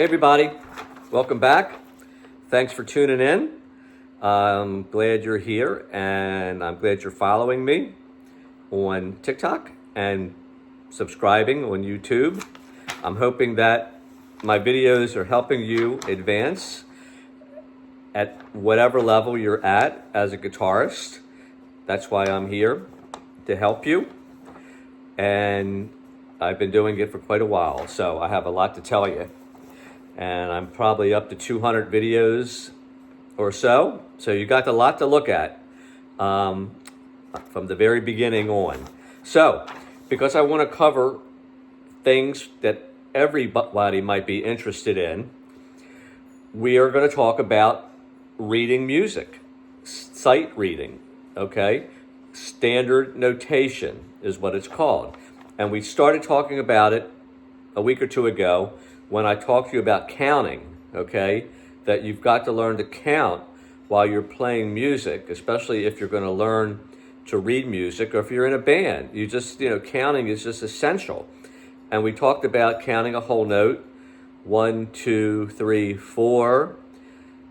Hey everybody, welcome back. Thanks for tuning in. I'm glad you're here and I'm glad you're following me on TikTok and subscribing on YouTube. I'm hoping that my videos are helping you advance at whatever level you're at as a guitarist. That's why I'm here, to help you. And I've been doing it for quite a while, so I have a lot to tell you. And I'm probably up to 200 videos or so. So you got a lot to look at from the very beginning on. So, because I want to cover things that everybody might be interested in, we are going to talk about reading music, sight reading, okay? Standard notation is what it's called. And we started talking about it a week or two ago when I talked to you about counting, okay? That you've got to learn to count while you're playing music, especially if you're going to learn to read music or if you're in a band. You just, counting is just essential. And we talked about counting a whole note, 1, 2, 3, 4.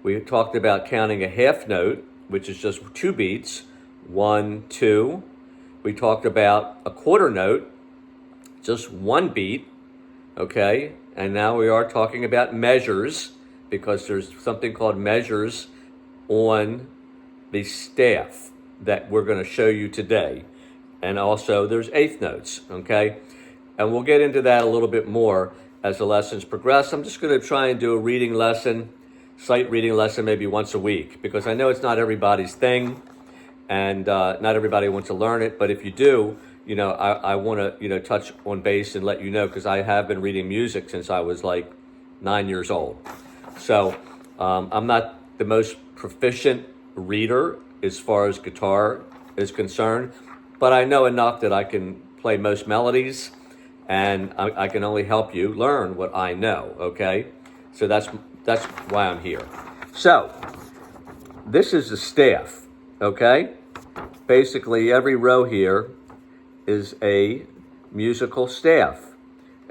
We talked about counting a half note, which is just 2 beats, 1, 2. We talked about a quarter note, just 1 beat, okay? And now we are talking about measures, because there's something called measures on the staff that we're going to show you today. And also there's eighth notes, okay? And we'll get into that a little bit more as the lessons progress. I'm just going to try and do a reading lesson, sight reading lesson, maybe once a week, because I know it's not everybody's thing and not everybody wants to learn it. But if you do, I want to, touch on base and let you know, because I have been reading music since I was like 9 years old. So I'm not the most proficient reader as far as guitar is concerned, but I know enough that I can play most melodies, and I can only help you learn what I know, okay? So that's why I'm here. So this is the staff, okay? Basically every row here is a musical staff,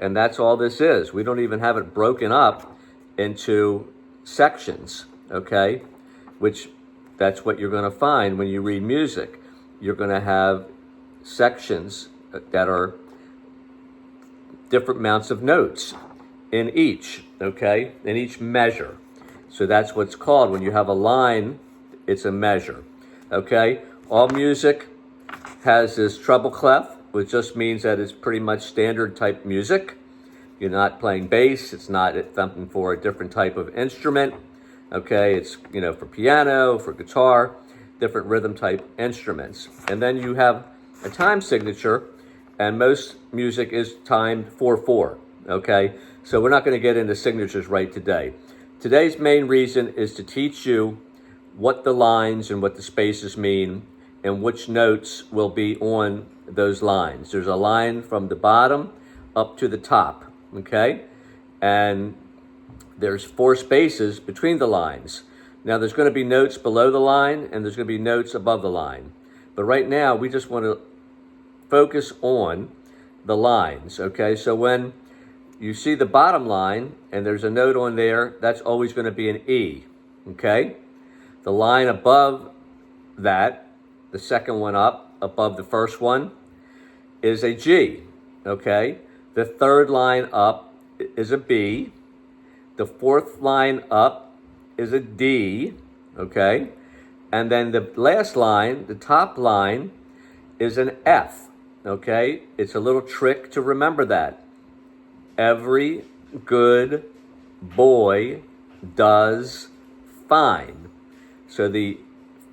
and that's all this is. We don't even have it broken up into sections, okay? Which that's what you're going to find when you read music. You're going to have sections that are different amounts of notes in each, okay? In each measure. So that's what's called, when you have a line, it's a measure, okay? All music has this treble clef, which just means that it's pretty much standard type music. You're not playing bass, it's not something for a different type of instrument, okay? It's, for piano, for guitar, different rhythm type instruments. And then you have a time signature, and most music is timed 4/4, okay? So we're not going to get into signatures right today. Today's main reason is to teach you what the lines and what the spaces mean and which notes will be on those lines. There's a line from the bottom up to the top, okay? And there's 4 spaces between the lines. Now there's going to be notes below the line and there's going to be notes above the line. But right now we just want to focus on the lines, okay? So when you see the bottom line and there's a note on there, that's always going to be an E, okay? The line above that, the second one up above the first one, is a G, okay? The third line up is a B. The fourth line up is a D, okay? And then the last line, the top line, is an F, okay? It's a little trick to remember that. Every good boy does fine. So the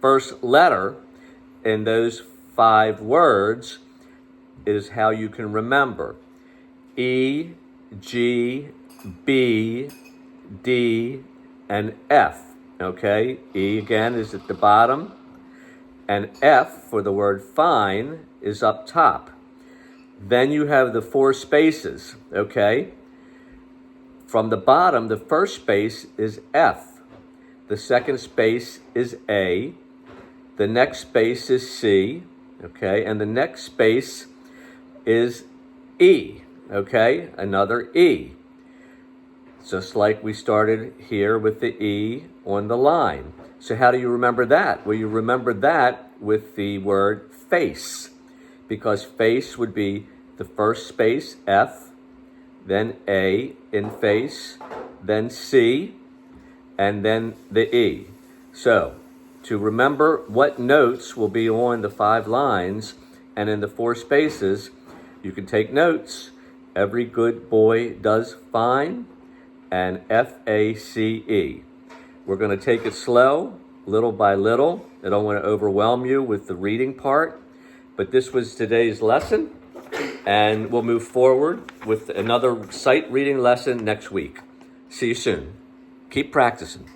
first letter in those 5 words is how you can remember. E, G, B, D, and F, okay? E again is at the bottom, and F for the word fine is up top. Then you have the 4 spaces, okay? From the bottom, the first space is F. The second space is A. The next space is C, okay? And the next space is E, okay? Another E. just like we started here with the E on the line. So how do you remember that? Well, you remember that with the word face, because face would be the first space, F, then A in face, then C, and then the E. So to remember what notes will be on the 5 lines and in the 4 spaces, you can take notes. Every good boy does fine, and FACE. We're going to take it slow, little by little. I don't want to overwhelm you with the reading part, but this was today's lesson, and we'll move forward with another sight reading lesson next week. See you soon. Keep practicing.